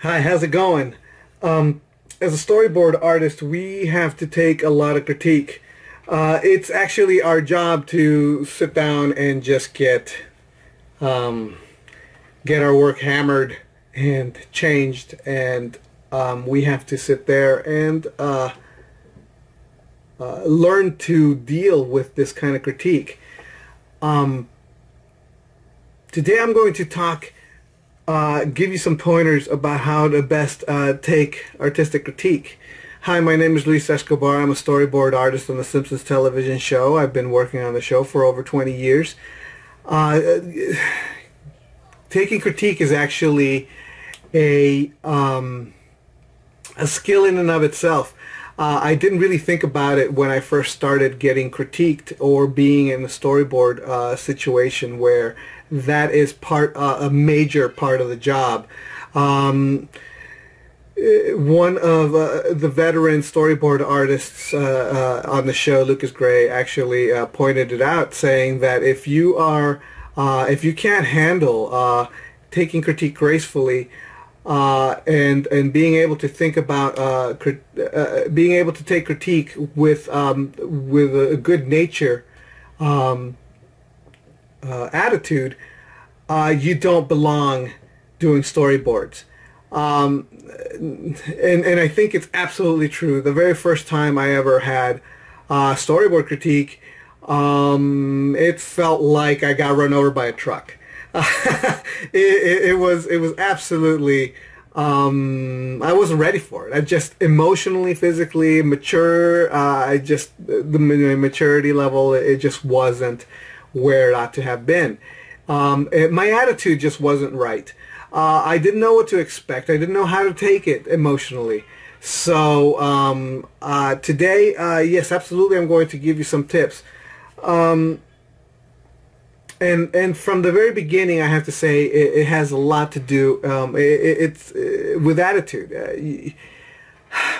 Hi, how's it going? As a storyboard artist, we have to take a lot of critique. It's actually our job to sit down and just um, get our work hammered and changed, and we have to sit there and learn to deal with this kind of critique. Um, Today, I'm going to give you some pointers about how to best take artistic critique. Hi, my name is Luis Escobar. I'm a storyboard artist on the Simpsons television show. I've been working on the show for over 20 years. Uh, Taking critique is actually a skill in and of itself. I didn't really think about it when I first started getting critiqued or being in a storyboard situation where that is a major part of the job. One of the veteran storyboard artists on the show, Lucas Gray, actually pointed it out, saying that if you can't handle taking critique gracefully, and being able to think about being able to take critique with a good nature attitude, you don't belong doing storyboards. And I think it's absolutely true. The very first time I ever had storyboard critique, it felt like I got run over by a truck. It was absolutely I wasn't ready for it. I just emotionally, physically mature. The maturity level, it just wasn't where it ought to have been. My attitude just wasn't right. I didn't know what to expect. I didn't know how to take it emotionally. So today, yes, absolutely, I'm going to give you some tips. And from the very beginning, I have to say it has a lot to do. It's with attitude.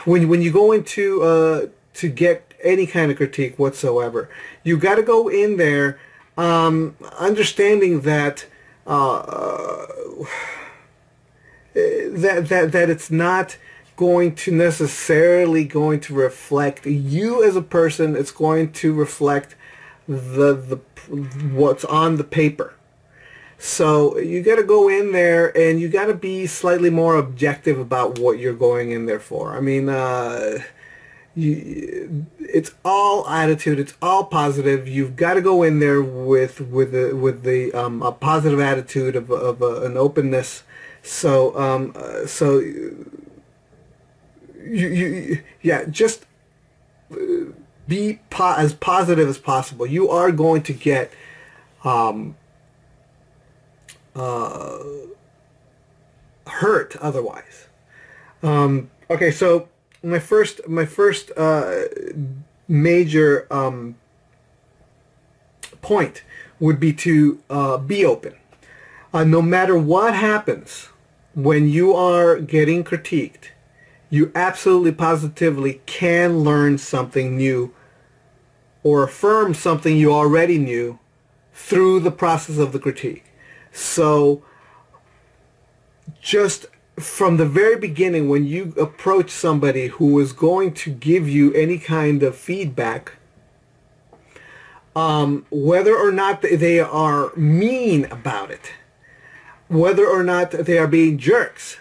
When you go into to get any kind of critique whatsoever, you got to go in there understanding that that it's not going to necessarily going to reflect you as a person. It's going to reflect the what's on the paper. So you got to go in there and you got to be slightly more objective about what you're going in there for. I mean, it's all attitude. It's all positive. You've got to go in there with a positive attitude of an openness. So yeah, just be as positive as possible. You are going to get hurt otherwise. Okay, so my first major point would be to be open. No matter what happens when you are getting critiqued, you absolutely positively can learn something new or affirm something you already knew through the process of the critique. So just from the very beginning, when you approach somebody who is going to give you any kind of feedback, whether or not they are mean about it, whether or not they are being jerks,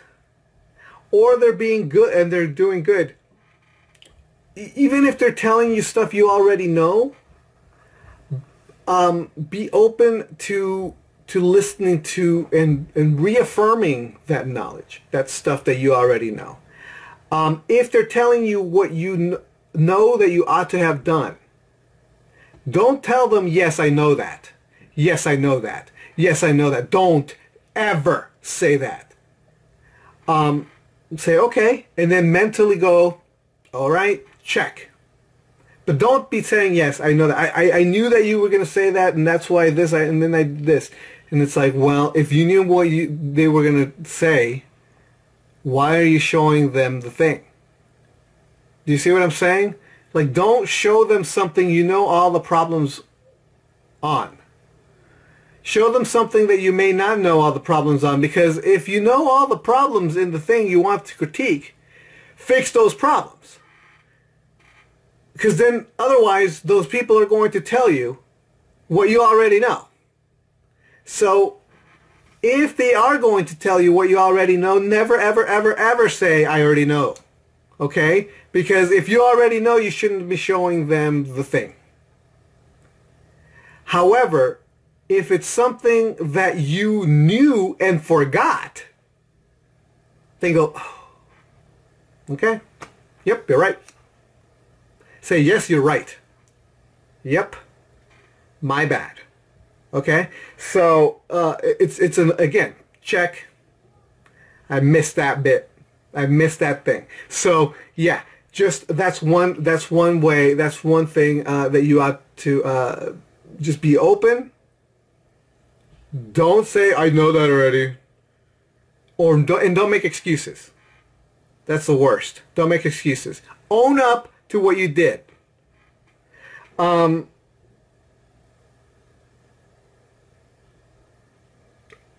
or they're being good and they're doing good, even if they're telling you stuff you already know, be open to listening to and reaffirming that knowledge, that stuff that you already know. If they're telling you what you know that you ought to have done, don't tell them, yes, I know that. Yes, I know that. Yes, I know that. Don't ever say that. Say, okay, and then mentally go, all right, check. But don't be saying, yes, I know that. I knew that you were going to say that, and that's why this, and then I did this. And it's like, well, if you knew what they were going to say, why are you showing them the thing? Do you see what I'm saying? Like, don't show them something you know all the problems on. Show them something that you may not know all the problems on, because if you know all the problems in the thing you want to critique, fix those problems. Because then otherwise those people are going to tell you what you already know. So if they are going to tell you what you already know, never, ever, ever, ever say, I already know. Okay? Because if you already know, you shouldn't be showing them the thing. However, if it's something that you knew and forgot, then go, oh, okay, yep, you're right. Say, yes, you're right. Yep, my bad. Okay, so it's an, again, check. I missed that bit. I missed that thing. So yeah, just that's one way. That's one thing that you ought to just be open. Don't say, I know that already. And don't make excuses. That's the worst. Don't make excuses. Own up to what you did. The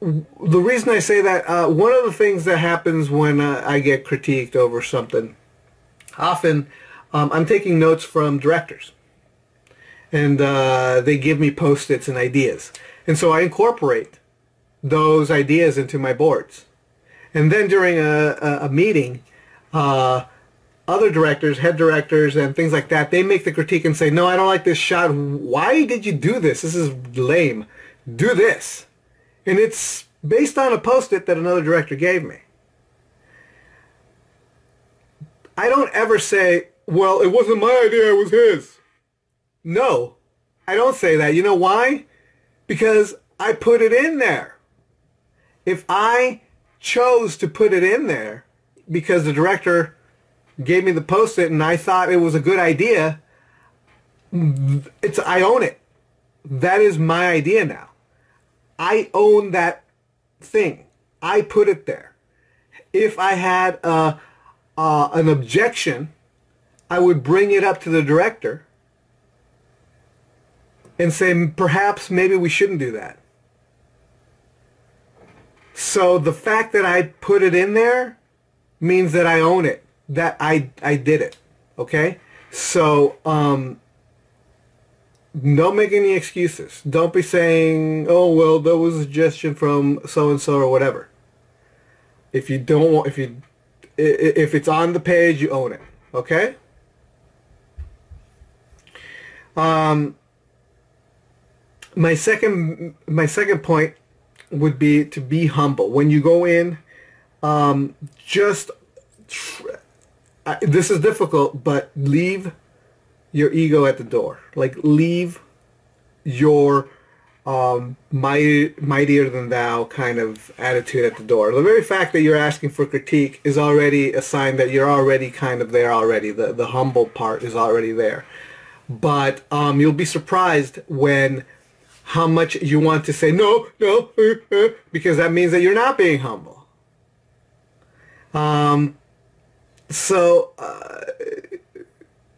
reason I say that, one of the things that happens when I get critiqued over something, often I'm taking notes from directors. And they give me post-its and ideas. And so I incorporate those ideas into my boards. And then during a meeting, other directors, head directors, and things like that, they make the critique and say, no, I don't like this shot. Why did you do this? This is lame. Do this. And it's based on a post-it that another director gave me. I don't ever say, well, it wasn't my idea, it was his. No, I don't say that. You know why? Because I put it in there. If I chose to put it in there because the director gave me the post-it and I thought it was a good idea, I own it. That is my idea now. I own that thing. I put it there. If I had an objection, I would bring it up to the director and say, perhaps maybe we shouldn't do that. So the fact that I put it in there means that I own it, that I did it. Okay? So don't make any excuses. Don't be saying, oh, well, that was a suggestion from so-and-so or whatever. If you don't want, if it's on the page, you own it. Okay? My second point would be to be humble. When you go in, this is difficult, but leave your ego at the door. Like, leave your mightier than thou kind of attitude at the door. The very fact that you're asking for critique is already a sign that you're already kind of there already. The humble part is already there. But you'll be surprised when how much you want to say no, because that means that you're not being humble.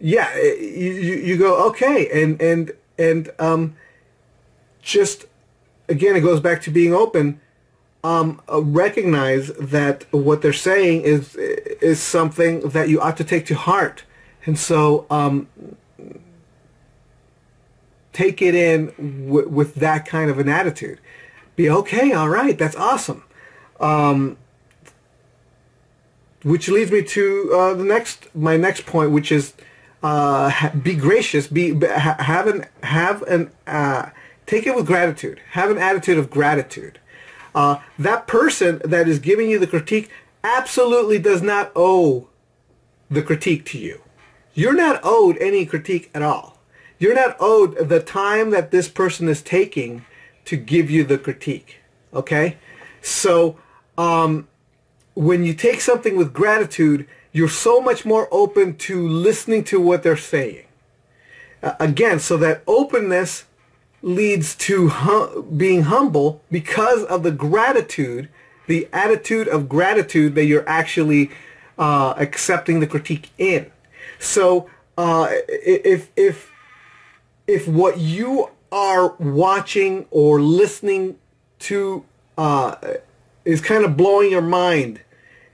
Yeah, you go, okay, and just again, it goes back to being open. Recognize that what they're saying is something that you ought to take to heart, and so take it in with that kind of an attitude. Be okay, all right, that's awesome. Which leads me to my next point, which is be gracious. Take it with gratitude. Have an attitude of gratitude. That person that is giving you the critique absolutely does not owe the critique to you. You're not owed any critique at all. You're not owed the time that this person is taking to give you the critique. Okay? So when you take something with gratitude, you're so much more open to listening to what they're saying. Again, so that openness leads to being humble because of the gratitude, the attitude of gratitude that you're actually accepting the critique in. So if what you are watching or listening to is kind of blowing your mind.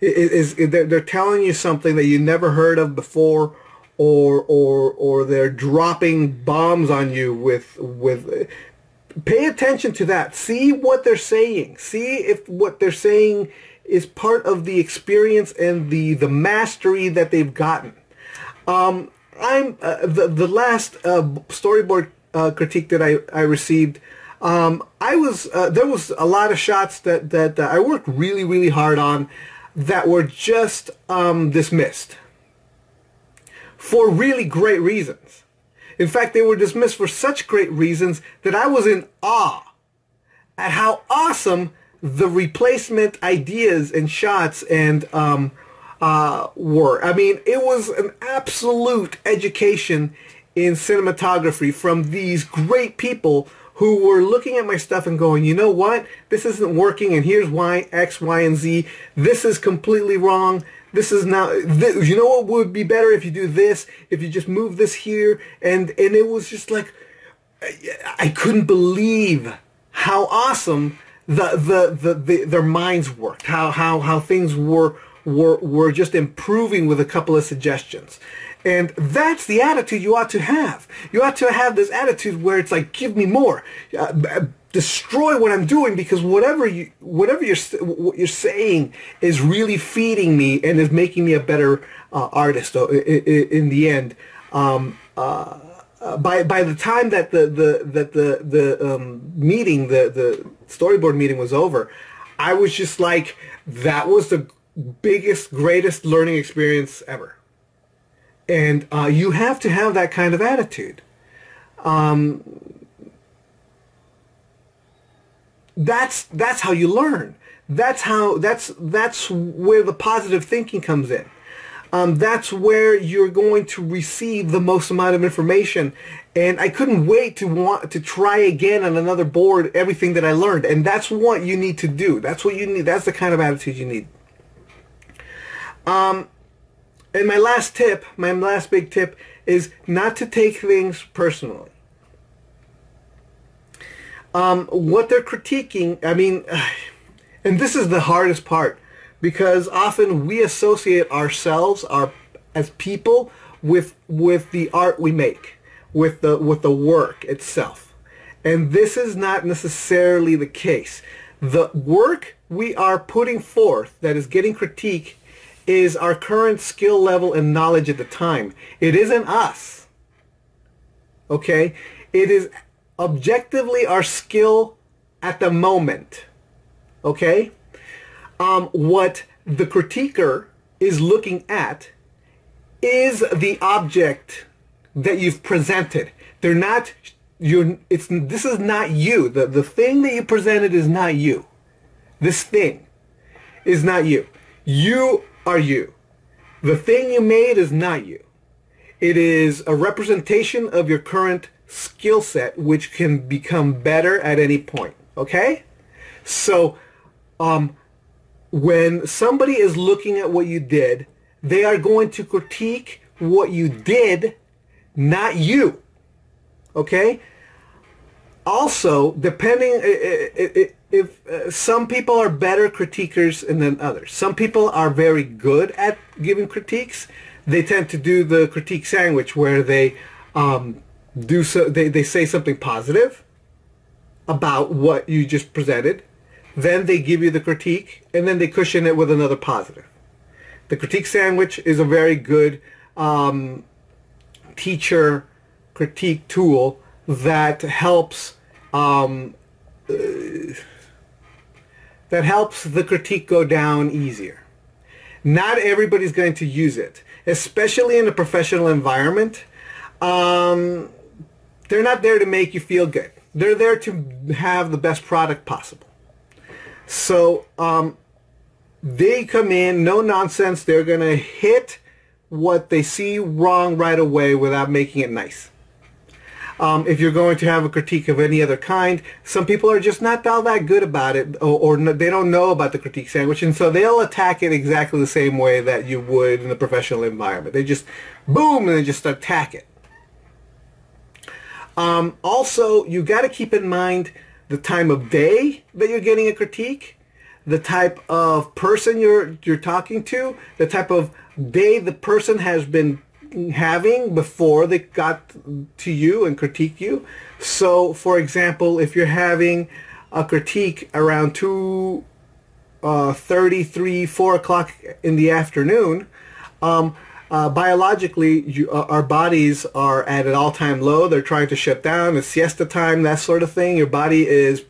They're telling you something that you never heard of before, or they're dropping bombs on you with. Pay attention to that. See what they're saying. See if what they're saying is part of the experience and the mastery that they've gotten. I'm the last storyboard critique that I received. There was a lot of shots that I worked really hard on that were just dismissed for really great reasons. In fact, they were dismissed for such great reasons that I was in awe at how awesome the replacement ideas and shots and were. I mean, it was an absolute education in cinematography from these great people who were looking at my stuff and going, you know what, this isn't working, and here's why, X, Y, and Z. This is completely wrong. This is not, you know what would be better if you do this, if you just move this here, and it was just like, I couldn't believe how awesome their minds worked, how things were just improving with a couple of suggestions. And that's the attitude you ought to have. You ought to have this attitude where it's like, give me more. Destroy what I'm doing, because what you're saying is really feeding me and is making me a better artist in the end. By the time that the meeting, the storyboard meeting was over, I was just like, that was the biggest, greatest learning experience ever. And you have to have that kind of attitude. That's how you learn. That's where the positive thinking comes in. That's where you're going to receive the most amount of information. And I couldn't wait to want to try again on another board everything that I learned. And that's what you need to do. That's what you need. That's the kind of attitude you need. And my last big tip is not to take things personally. What they're critiquing, I mean, and this is the hardest part, because often we associate ourselves, as people, with the art we make, with the work itself. And this is not necessarily the case. The work we are putting forth that is getting critique is our current skill level and knowledge at the time. It isn't us. Okay? It is objectively our skill at the moment. Okay? What the critiquer is looking at is the object that you've presented. They're not this is not you. The thing that you presented is not you. This thing is not you. You are you. The thing you made is not you. It is a representation of your current skill set, which can become better at any point. Okay? So, when somebody is looking at what you did, they are going to critique what you did, not you. Okay? Also, depending if some people are better critiquers than others. Some people are very good at giving critiques. They tend to do the critique sandwich, where they they say something positive about what you just presented, then they give you the critique, and then they cushion it with another positive. The critique sandwich is a very good teacher critique tool that helps the critique go down easier. Not everybody's going to use it, especially in a professional environment. They're not there to make you feel good. They're there to have the best product possible. So they come in, no nonsense. They're going to hit what they see wrong right away without making it nice. If you're going to have a critique of any other kind, some people are just not all that good about it, or they don't know about the critique sandwich, and so they'll attack it exactly the same way that you would in a professional environment. They just, boom, and they just attack it. Also, you got to keep in mind the time of day that you're getting a critique, the type of person you're talking to, the type of day the person has been having before they got to you and critique you. So, for example, if you're having a critique around 2:33, 4 o'clock in the afternoon, biologically, our bodies are at an all-time low. They're trying to shut down. It's siesta time, that sort of thing. Your body is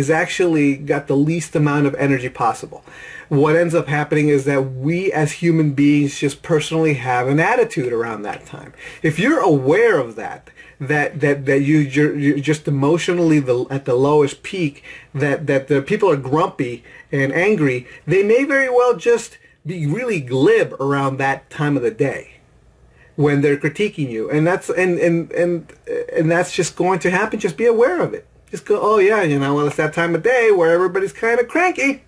actually got the least amount of energy possible. What ends up happening is that we as human beings just personally have an attitude around that time. If you're aware of that you're just emotionally at the lowest peak, that the people are grumpy and angry, they may very well just be really glib around that time of the day when they're critiquing you, and that's just going to happen. Just be aware of it. Just go, oh yeah, well, it's that time of day where everybody's kind of cranky.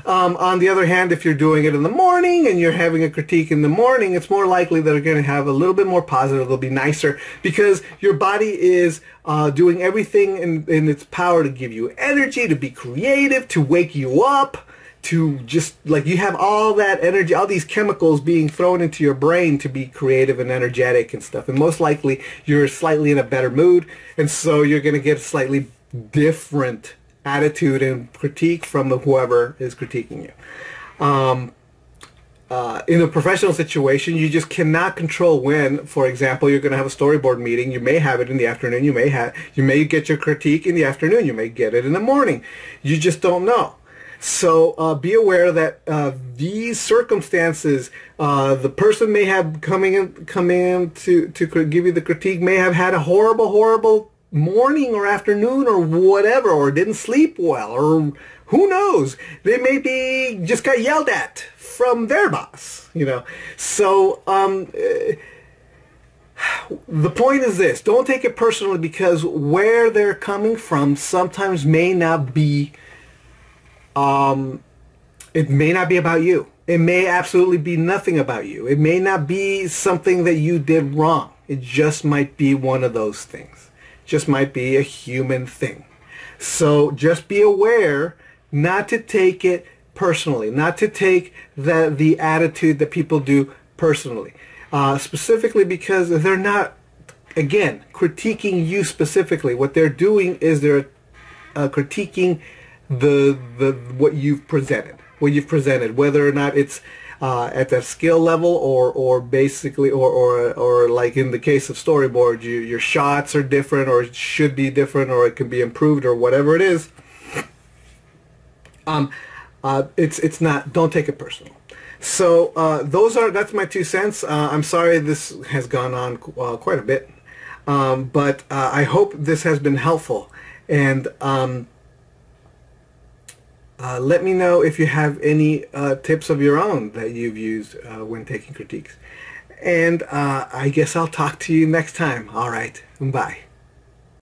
On the other hand, if you're doing it in the morning and you're having a critique in the morning, it's more likely that they're going to have a little bit more positive. They'll be nicer because your body is doing everything in its power to give you energy, to be creative, to wake you up, to just, like, you have all that energy, all these chemicals being thrown into your brain to be creative and energetic and stuff. And most likely you're slightly in a better mood, and so you're going to get a slightly different attitude and critique from whoever is critiquing you. In a professional situation, you just cannot control when, for example, you're going to have a storyboard meeting. You may have it in the afternoon. You may get your critique in the afternoon. You may get it in the morning. You just don't know. So be aware that these circumstances, the person may have come in to give you the critique may have had a horrible morning or afternoon or whatever, or didn't sleep well, or who knows, they may be just got yelled at from their boss, So the point is this: don't take it personally, because where they're coming from sometimes may not be. It may not be about you. It may absolutely be nothing about you. It may not be something that you did wrong. It just might be one of those things. Just might be a human thing. So just be aware not to take it personally, not to take the attitude that people do personally, specifically because they're not, again, critiquing you specifically. What they're doing is they're critiquing what you've presented, whether or not it's at that skill level or basically or like in the case of storyboard, your shots are different, or it should be different, or it can be improved, or whatever it is. It's not. Don't take it personal. So that's my 2 cents. I'm sorry this has gone on quite a bit, but I hope this has been helpful, and let me know if you have any tips of your own that you've used when taking critiques. And I guess I'll talk to you next time. All right. Bye.